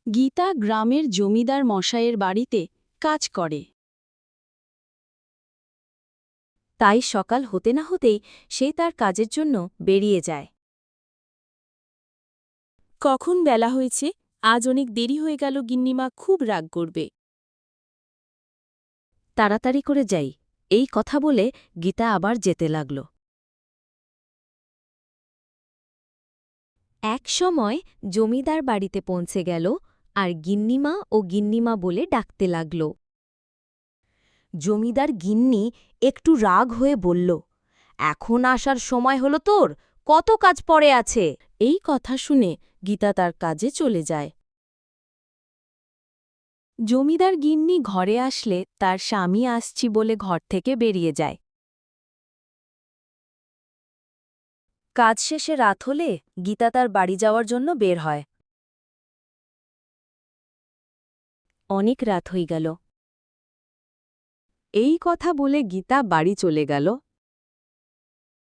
গীতা গ্রামের জমিদার মশাইয়ের বাড়িতে কাজ করে। তাই সকাল হতে না হতেই সে তার কাজের জন্য বেরিয়ে যায়। কখন বেলা হয়েছে, আজ অনেক দেরি হয়ে গেল, গিন্নিমা খুব রাগ করবে। তাড়াতাড়ি করে যাই, এই কথা বলে গীতা আবার যেতে লাগল। এক সময় জমিদার বাড়িতে পৌঁছে গেল আর গিন্নিমা ও গিন্নিমা বলে ডাকতে লাগল। জমিদার গিন্নি একটু রাগ হয়ে বলল, এখন আসার সময় হলো তোর, কত কাজ পড়ে আছে। এই কথা শুনে গীতা তার কাজে চলে যায়। জমিদার গিন্নি ঘরে আসলে তার স্বামী আসছি বলে ঘর থেকে বেরিয়ে যায়। কাজ শেষে রাত হলে গীতা তার বাড়ি যাওয়ার জন্য বের হয়। অনেক রাত হয়ে গেল। এই কথা বলে গীতা বাড়ি চলে গেল